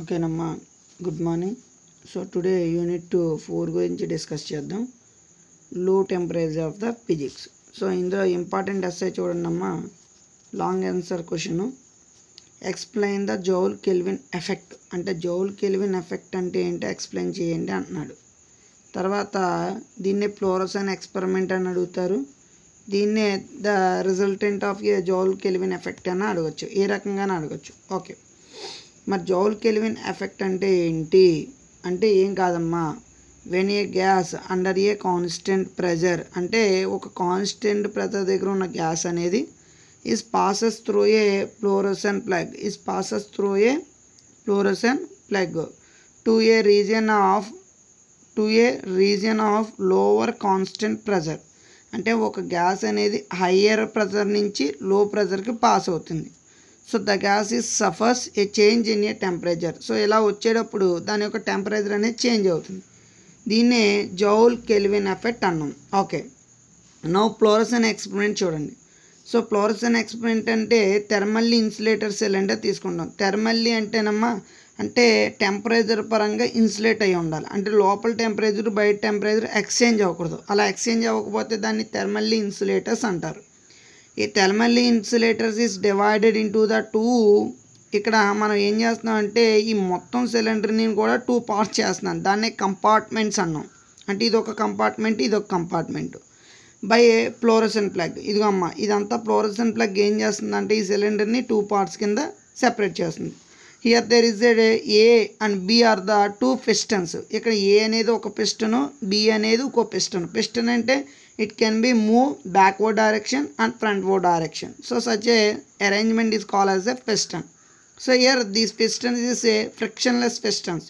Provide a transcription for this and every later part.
ఓకేనమ్మా, good morning. So today unit 4 గురించి discuss చేద్దాం. లో temperature of the physics. So ఇందులో ఇంపార్టెంట్ ఎస్సే చూడండి అమ్మా. Long answer question. Explain the joule Kelvin effect. అంటే జౌల్ కెల్విన్ ఎఫెక్ట్ అంటే ఏంటి ఎక్స్ప్లెయిన్ చేయండి అంటున్నాడు. తర్వాత దీన్నే ఫ్లోరోసెన్ ఎక్స్పెరిమెంట్ అని అడుగుతారు. దీన్నే the resultant of A joule Kelvin effect అని అడగచ్చు, ఏ రకంగానే అడగచ్చు. ఓకే, మరి జౌల్ కెల్విన్ ఎఫెక్ట్ అంటే ఏంటి అంటే ఏం కాదమ్మా, when a gas under a constant pressure, అంటే ఒక కాన్స్టెంట్ ప్రెజర్ దగ్గర ఉన్న గ్యాస్ అనేది is passes through a fluorescent plug to a region of lower constant pressure. అంటే ఒక గ్యాస్ అనేది హయ్యర్ ప్రెజర్ నుంచి లో ప్రెజర్కి పాస్ అవుతుంది. So the gas is suffers a change in a temperature. So ఇలా వచ్చేటప్పుడు దాని యొక్క టెంపరేచర్ అనేది చేంజ్ అవుతుంది. దీన్నే జౌల్ కెల్విన్ ఎఫెక్ట్ అన్నాం. ఓకే, నౌ ఫ్లోరోసెన్ ఎక్స్పెరిమెంట్ చూడండి. సో ఫ్లోరోసెన్ ఎక్స్పెరిమెంట్ అంటే థెర్మల్లీ ఇన్సులేటర్ సెల్ అంటే తీసుకుంటాం. థెర్మల్లీ అంటేనమ్మా, అంటే టెంపరేచర్ పరంగా ఇన్సులేట్ అయి ఉండాలి. అంటే లోపల టెంపరేచర్ బయట టెంపరేచర్ ఎక్స్చేంజ్ అవ్వకూడదు. అలా ఎక్స్చేంజ్ అవ్వకపోతే దాన్ని థెర్మల్లీ ఇన్సులేటర్స్ అంటారు. ఈ thermally insulators is divided into the two. ఇక్కడ మనం ఏం చేస్తున్నాం అంటే ఈ మొత్తం సిలిండర్ని కూడా 2 పార్ట్స్ చేస్తున్నాం. దాన్నే కంపార్ట్మెంట్స్ అన్నాం. అంటే ఇదొక కంపార్ట్మెంట్, ఇదొక కంపార్ట్మెంట్ బై ఫ్లోరోసెన్ ప్లగ్. ఇదిగో అమ్మ, ఇదంతా ఫ్లోరోసెన్ ప్లగ్ ఏం చేస్తుంది అంటే ఈ సిలిండర్ని 2 పార్ట్స్ కింద సెపరేట్ చేస్తుంది. Here there is A and B are the 2 pistons. ఇక్కడ ఏ అనేది ఒక పిస్టను, బి అనేది ఒక పిస్టన్. పిస్టన్ అంటే it can be moved backward direction and frontward direction. So such a arrangement is called as a piston. So here this piston is a frictionless pistons.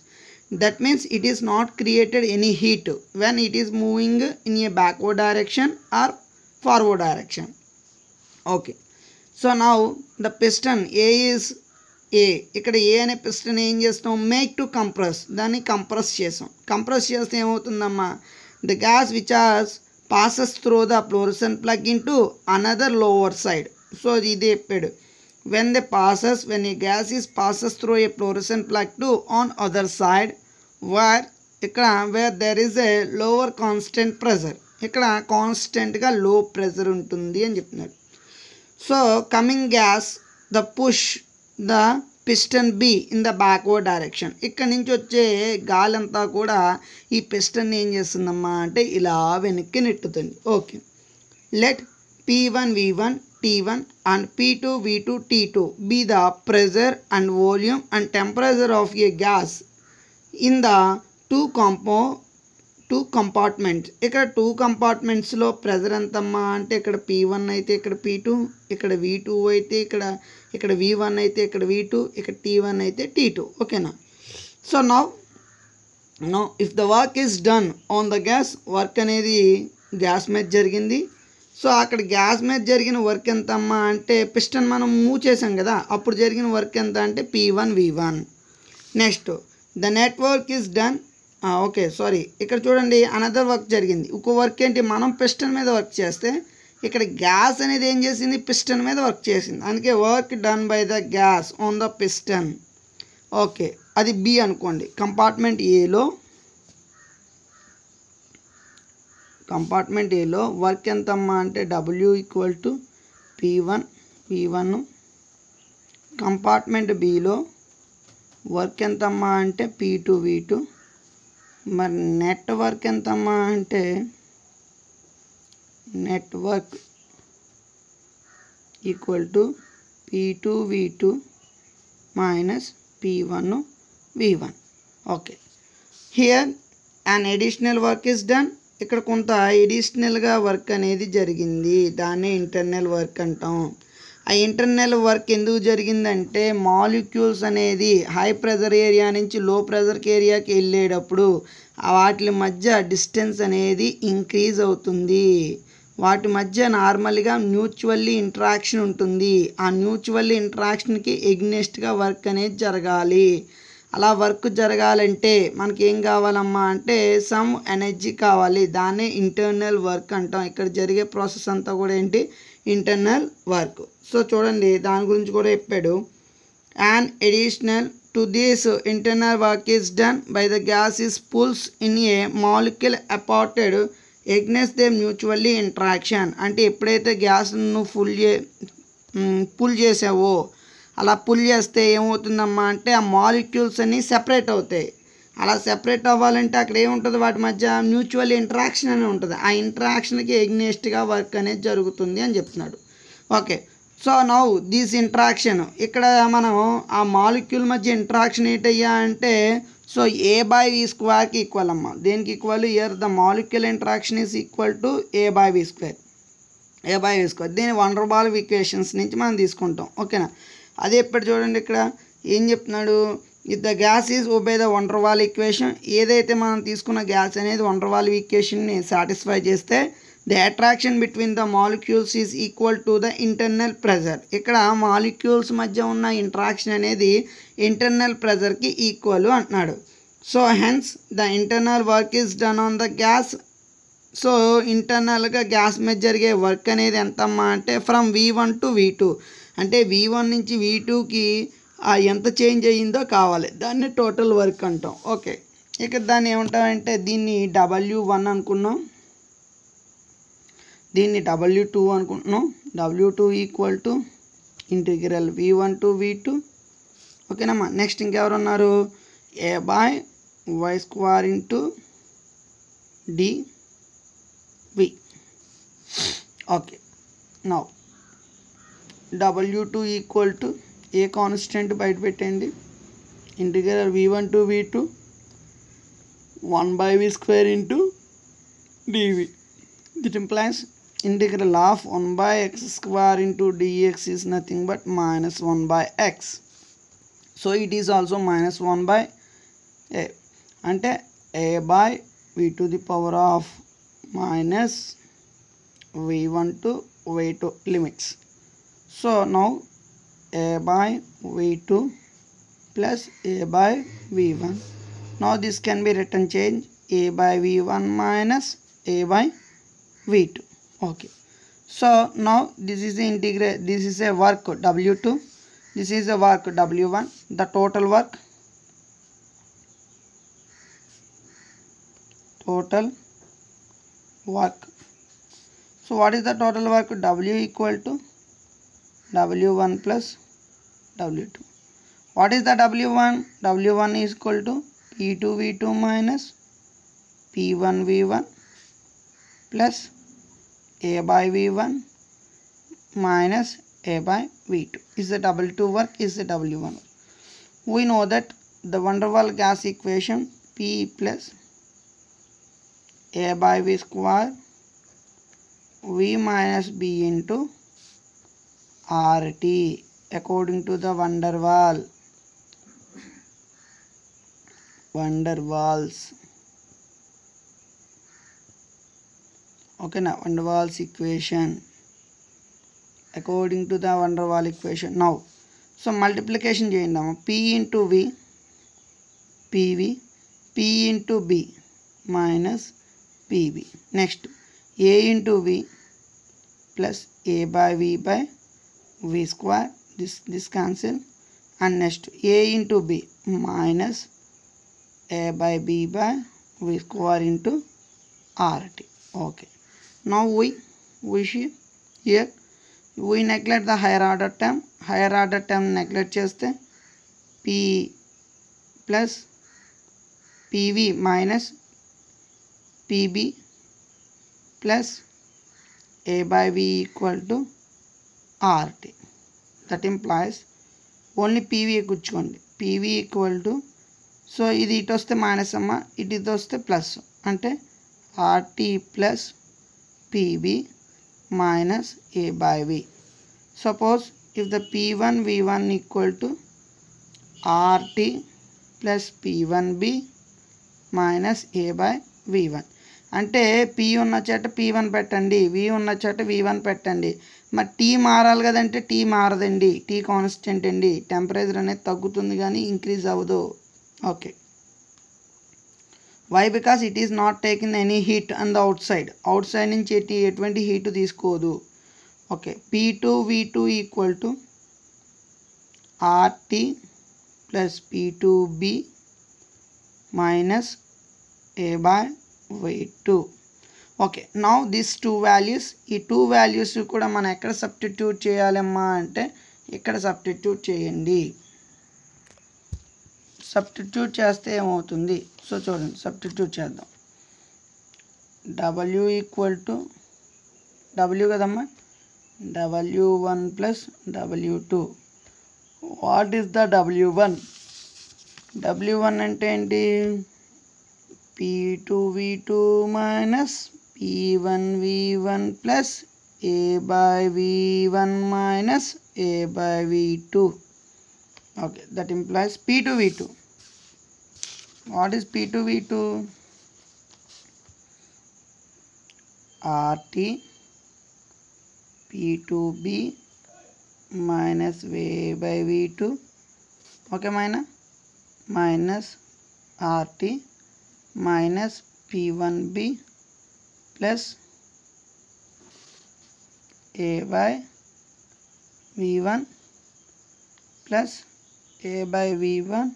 That means it is not created any heat when it is moving in a backward direction or forward direction. Okay, so now the piston A is A. ఇక్కడ ఏ అనే piston ఏం చేస్తాం, make to compress. దాన్ని compress చేసాం. Compress చేస్తే ఏమవుతుందమ్మా, the gas which as passes through the fluorescent plug into another lower side. So ఇది చెప్పాడు, when a gas is passes through a fluorescent plug to on other side where there is a lower constant pressure. ఇక్కడ కాన్స్టెంట్గా లో pressure ఉంటుంది అని చెప్తున్నాడు. So coming gas the push the piston be in the backward direction. ఇక్కడ నుంచి వచ్చే గాలి అంతా కూడా ఈ పిస్టన్ ఏం చేస్తుందమ్మా అంటే ఇలా వెనక్కి నెట్టుతుంది. Okay, let P1 V1 T1 and P2 V2 T2 be the pressure and volume and temperature of a gas in the two compartments. ఇక్కడ 2 కంపార్ట్మెంట్స్లో ప్రెజర్ ఎంతమ్మా అంటే ఇక్కడ P1 అయితే ఇక్కడ P2, ఇక్కడ V2 అయితే ఇక్కడ V1 అయితే ఇక్కడ V2, ఇక్కడ T1 అయితే T2. ఓకేనా. So now if the work is done on the gas, work అనేది గ్యాస్ మీద జరిగింది. సో అక్కడ గ్యాస్ మీద జరిగిన వర్క్ ఎంత అమ్మా అంటే పిస్టన్ మనం మూవ్ చేసాం కదా, అప్పుడు జరిగిన వర్క్ ఎంత అంటే P1 V1. Next the network is done. Okay sorry, ఇక్కడ చూడండి అనదర్ వర్క్ జరిగింది. ఇంకో వర్క్ ఏంటి, మనం పిస్టన్ మీద వర్క్ చేస్తే ఇక్కడ గ్యాస్ అనేది ఏం చేసింది, పిస్టన్ మీద వర్క్ చేసింది. అందుకే work done by the gas on the piston. Okay, అది బి అనుకోండి. కంపార్ట్మెంట్ ఏలో వర్క్ ఎంతమ్మా అంటే W equal to P1 V1. Compartment below work ఎంతమ్మా అంటే P2 V2. మరి నెట్ వర్క్ ఎంతమ్మా అంటే network equal to P2 V2 minus P1 V1. Okay, here and additional work is done. ఇక్కడ కొంత ఎడిషనల్గా వర్క్ అనేది జరిగింది, దాన్ని ఇంటర్నల్ వర్క్ అంటాం. ఆ ఇంటర్నల్ వర్క్ ఎందుకు జరిగిందంటే మాలిక్యూల్స్ అనేది హై ప్రెజర్ ఏరియా నుంచి లో ప్రెజర్ ఏరియాకి వెళ్ళేటప్పుడు వాటి మధ్య డిస్టెన్స్ అనేది ఇంక్రీజ్ అవుతుంది. వాటి మధ్య నార్మల్గా మ్యూచువల్లీ ఇంటరాక్షన్ ఉంటుంది. ఆ మ్యూచువల్లీ ఇంటరాక్షన్కి ఎగ్నెస్ట్గా వర్క్ అనేది జరగాలి. అలా వర్క్ జరగాలంటే మనకి ఏం కావాలమ్మా అంటే సమ్ ఎనర్జీ కావాలి. దాన్నే ఇంటర్నల్ వర్క్ అంటాం. ఇక్కడ జరిగే ప్రాసెస్ అంతా కూడా ఏంటి, ఇంటర్నల్ వర్క్. సో చూడండి దాని గురించి కూడా చెప్పాడు. an additional to this internal work is done by the gas is pulls in a molecule aparted against their mutually interaction. అంటే ఎప్పుడైతే గ్యాస్ను పుల్ చేసావో అలా పుల్ చేస్తే ఏమవుతుందమ్మా అంటే ఆ మాలిక్యూల్స్ అన్నీ సెపరేట్ అవుతాయి. అలా సెపరేట్ అవ్వాలంటే అక్కడ ఏముంటుంది, వాటి మధ్య మ్యూచువల్ ఇంటరాక్షన్ అని ఉంటుంది. ఆ ఇంటరాక్షన్కి ఎగ్నెస్ట్గా వర్క్ అనేది జరుగుతుంది అని చెప్తున్నాడు. Okay, so now this interaction ఇక్కడ మనం ఆ మాలిక్యూల్ మధ్య ఇంటరాక్షన్ ఏంటయ్యా అంటే సో A/V² ఈక్వల్ అమ్మ. దేనికి equal? Year the molecule interaction is equal to A/V². A/V². దీని వన్ డర్ వాల్ ఈక్వేషన్స్ నుంచి మనం తీసుకుంటాం. ఓకేనా? అదే ఇప్పుడు చూడండి ఇక్కడ ఏం చెప్తున్నాడు, if the gas is obey the van der Waals equation. ఏదైతే మనం తీసుకున్న గ్యాస్ అనేది వన్ డర్ వాల్ ఈక్వేషన్ని సాటిస్ఫై చేస్తే the attraction between the molecules is equal to the internal pressure. ఇక్కడ మాలిక్యూల్స్ మధ్య ఉన్న ఇంటరాక్షన్ అనేది ఇంటర్నల్ ప్రెజర్కి ఈక్వల్ అంటున్నాడు. So hence the internal work is done on the gas. So ఇంటర్నల్గా గ్యాస్ మీద జరిగే వర్క్ అనేది ఎంతమ్మా అంటే ఫ్రమ్ V1 to V2. అంటే V1 నుంచి V2కి ఎంత చేంజ్ అయ్యిందో కావాలి, దాన్ని టోటల్ వర్క్ అంటాం. ఓకే, ఇక దాన్ని ఏమంటామంటే దీన్ని W1 అనుకున్నాం, దీన్ని W2 అనుకుంటున్నాం. W2 equal to integral V1 to V2. ఓకేనమ్మా. నెక్స్ట్ ఇంకెవరు ఉన్నారు, A/Y² into dV. Okay, now W2 equal to a constant బయట పెట్టండి, integral V1 to V2 1/V² into dV. That implies integral of 1/x² into dx is nothing but minus 1/x. So it is also minus 1/a. అంటే A/V to the power of minus V1 to V2 limits. So now A/V2 plus A/V1. Now this can be written change A/V1 minus A/V2. Okay, so now this is the integral, this is a work W2, this is a work W1. The total work so what is the total work? W equal to W1 plus W2. What is the W1? W1 is equal to P2V2 minus P1V1 plus A/V1 minus A/V2 is the W2 work, is the W1 work. We know that the van der Waals gas equation P plus A/V² V minus B into RT according to the van der Waals. Okay, now van der Waals equation according to the van der Waals equation. Now so multiplication cheyandam, P into V PV, P into B minus PB. Next A into V plus A/V/V², this cancel, and next A into B minus A/B/V² into RT. Okay, now we see here we neglect the higher order term neglect cheste P plus PV minus PB plus A/V equal to RT. That implies only PV కూర్చోండి, PV equal to, so ఇది ఇటు వస్తే minus అమ్మ, ఇటు వస్తే plus, అంటే RT plus PB minus A/V. Suppose if the P1V1 equal to RT plus P1B minus A/V1. అంటే P ఉన్న చోట P1 పెట్టండి, V ఉన్న చోట V1 పెట్టండి. మరి T మారాలి కదంటే T మారదండి, T కాన్స్టెంట్ అండి. టెంపరేచర్ అనేది తగ్గుతుంది కానీ ఇంక్రీజ్ అవ్వదు. Okay, why? Because it is not taken any heat on the outside నుంచి ఎటువంటి హీట్ తీసుకోదు. Okay, P2V2 equal to RT plus P2B minus A by V2. Okay, now these two values, ఈ two values కూడా మనం ఎక్కడ substitute చేయాలమ్మా అంటే ఇక్కడ సబ్స్టిట్యూట్ చేయండి. సబ్స్టిట్యూట్ చేస్తే ఏమవుతుంది? సో చూడండి, సబ్స్టిట్యూట్ చేద్దాం. W ఈక్వల్ టు W కదమ్మా, W1 plus W2. What is the W1? W1 అంటే ఏంటి? P2V2 minus P1V1 plus A by V1 minus A by V2. Okay, that implies P2V2. What is P2V2? RT P2B minus A by V2. Okay, minus RT minus P1B plus A by V1 plus A by V1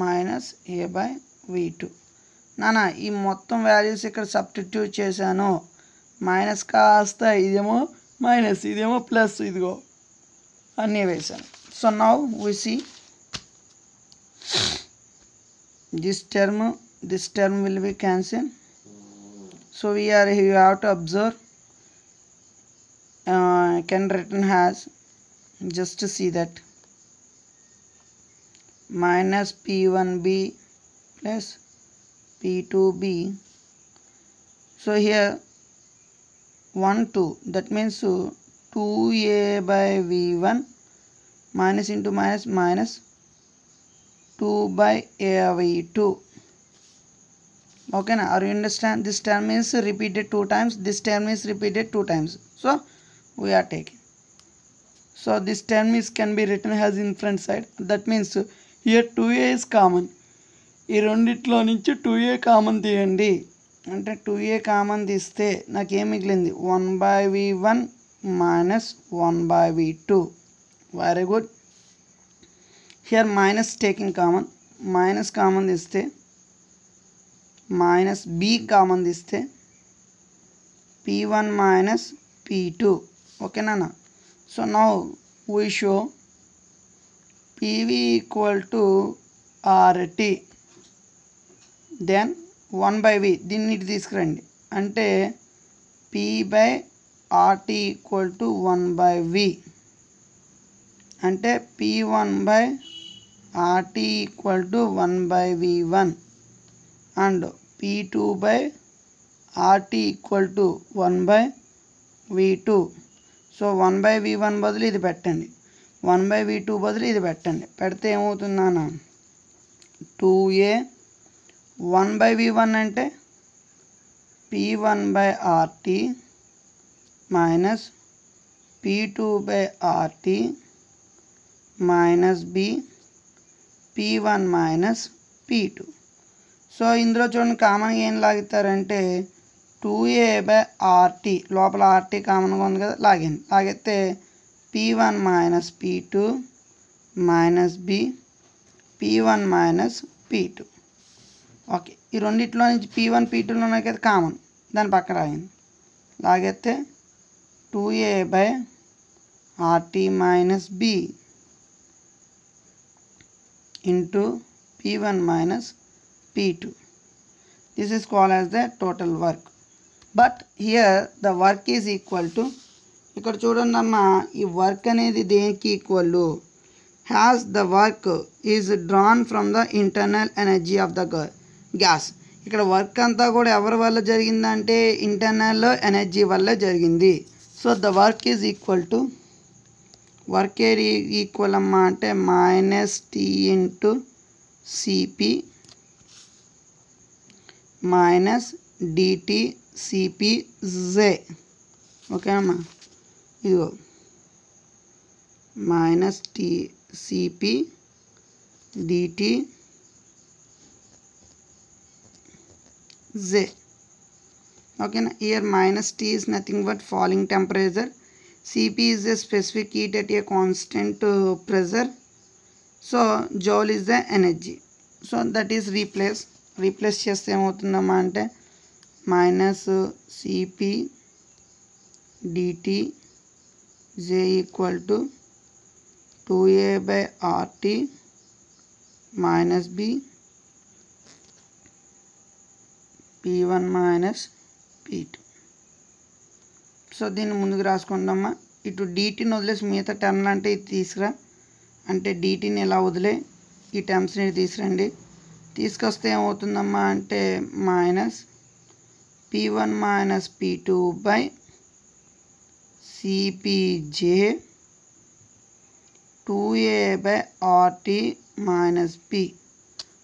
minus A by V2. నానా ఈ మొత్తం values ఇక్కడ substitute చేశాను. Minus కాస్త ఇదేమో minus, ఇదేమో plus, ఇదిగో అన్నీ వేసాను. So now we see this term will be cancelled. So you have to observe, can written as, just to see that, minus P1B plus P2B. So here 1 2, that means 2A by V1 minus into minus minus 2 by A V2. Okay, now are you understand? This term is repeated 2 times, this term is repeated 2 times, so we are taking. So this term is can be written as in front side. That means here 2A is common. ఈ రెండిట్లో నుంచి 2A common తీయండి అంటే 2A common తీస్తే నాకేం మిగిలింది? 1 by V1 minus 1 by V2. Very good. Here minus taking common, minus common తీస్తే minus B common తీస్తే P1 minus P2. Okay nana? So now we show PV equal to RT, then 1 by V, దీన్ని ఇటు తీసుకురండి అంటే P by RT equal to 1 by V, అంటే P1 by RT equal to 1 by V1 and P2 by RT equal to 1 by V2. So 1 by V1 బదులు ఇది పెట్టండి, 1 by V2 బదులు ఇది పెట్టండి. పెడితే ఏమవుతుందన్నా 2A 1 by V1 అంటే P1 by RT minus P2 by RT minus B P1 minus P2. So ఇందులో చూడండి కామన్ ఏం లాగుతారంటే 2A by RT, లోపల RT కామన్గా ఉంది కదా, లాగితే P1 minus P2 minus B P1 minus P2. Okay, ఈ రెండిట్లో నుంచి P1 P2లో ఉన్నాయి కదా కామన్, దాని పక్కన లాగితే 2A by RT minus B into P1 minus P2. This is called as the total work. But here the work is equal to, ఇక్కడ చూడండి అమ్మా, ఈ వర్క్ అనేది దేనికి equal? Has the work is drawn from the internal energy of the gas. ఇక్కడ work అంతా కూడా ఎవరి వల్ల జరిగిందంటే ఇంటర్నల్ ఎనర్జీ వల్ల జరిగింది. So the work is equal to, work ఏది ఈక్వల్ అమ్మా అంటే minus T into CP minus DT CP J. Okay అమ్మా, ఇదిగో minus T CP DT Z. Okay, here minus T is nothing but falling temperature. Cp is a specific heat at a constant pressure. So joule is the energy. So that is replace చేస్తే ఏమవుతుందమ్మా అంటే minus CP DT J equal to 2a/RT minus B P1 minus P2. సో దీన్ని ముందుకు రాసుకుందామా. ఇటు డిటీని వదిలేసి మిగతా టర్మ్లు అంటే ఇది తీసుకురా, అంటే డిటీని ఎలా వదిలే ఈ టర్మ్స్ని తీసుకురండి. తీసుకొస్తే ఏమవుతుందమ్మా అంటే minus P1 minus P2 by CPJ 2a/RT minus P.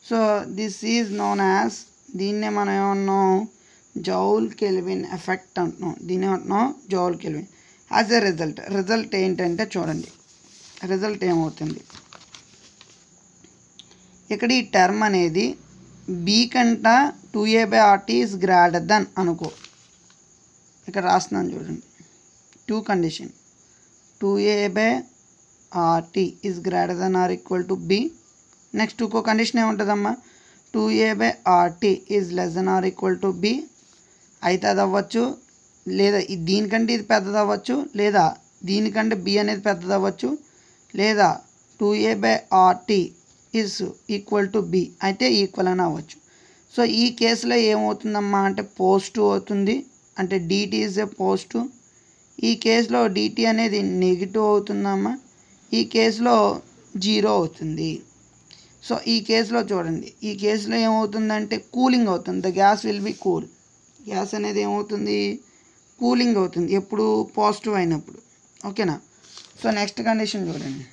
So this is known as, దీన్నే మనం ఏమన్నాం జౌల్ కెల్విన్ ఎఫెక్ట్ అంటున్నాం. దీన్ని ఏమంటున్నాం Joule Kelvin. As a result ఏంటంటే చూడండి, రిజల్ట్ ఏమవుతుంది ఇక్కడ ఈ టర్మ్ అనేది బి కంట 2a/RT ఈజ్ గ్రేటర్ దెన్ అనుకో. ఇక్కడ రాస్తున్నాను చూడండి, 2 condition 2a/RT is greater than or equal to B. Next ఇంకో కండిషన్ ఏముంటుందమ్మా 2a/RT is less than or equal to B. అయితే అది అవ్వచ్చు, లేదా దీనికంటే ఇది పెద్దది అవ్వచ్చు, లేదా దీనికంటే బి అనేది పెద్దది అవ్వచ్చు, లేదా 2a/RT is equal to B అయితే ఈక్వల్ అని అవ్వచ్చు. సో ఈ కేసులో ఏమవుతుందమ్మా అంటే పాజిటివ్ అవుతుంది, అంటే డిటి ఈజ్ ఏ పాజిటివ్. ఈ కేసులో డిటి అనేది నెగిటివ్ అవుతుందమ్మా, ఈ కేసులో 0 అవుతుంది. సో ఈ కేసులో చూడండి, ఈ కేసులో ఏమవుతుందంటే కూలింగ్ అవుతుంది. The gas will be cool. Gas అనేది ఏమవుతుంది కూలింగ్ అవుతుంది ఎప్పుడు పాజిటివ్ అయినప్పుడు. ఓకేనా. సో నెక్స్ట్ కండిషన్ చూడండి,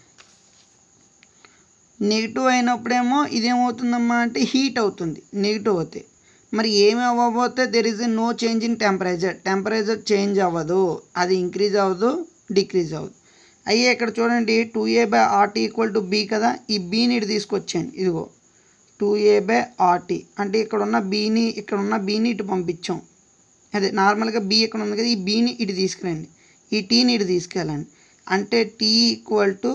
నెగిటివ్ అయినప్పుడేమో ఇదేమవుతుందమ్మా అంటే హీట్ అవుతుంది నెగిటివ్ అవుతాయి. మరి ఏమి అవ్వబోతే there is no change in temperature change అవ్వదు, అది ఇంక్రీజ్ అవ్వదు డిక్రీజ్ అవ్వదు. అయ్యే ఇక్కడ చూడండి 2a/RT ఈక్వల్ టు బి కదా, ఈ బీని ఇటు తీసుకొచ్చాను, ఇదిగో 2a/RT అంటే ఇక్కడ ఉన్న బీని ఇటు పంపించాం. అదే నార్మల్గా బి ఇక్కడ ఉంది కదా, ఈ బీని ఇటు తీసుకురండి, ఈ టీని ఇటు తీసుకెళ్ళండి, అంటే T equal to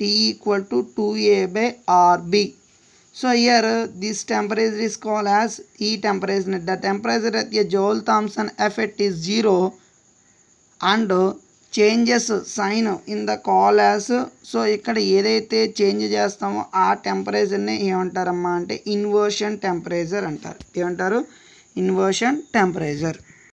2a/RB. So here this temperature is called as E temperature. The temperature at a Joule Thomson effect is 0 and changes sign in the call as. So ఇక్కడ ఏదైతే చేంజ్ చేస్తామో ఆ టెంపరేచర్ని ఏమంటారమ్మా అంటే ఇన్వర్షన్ టెంపరేచర్ అంటారు. ఏమంటారు inversion temperature.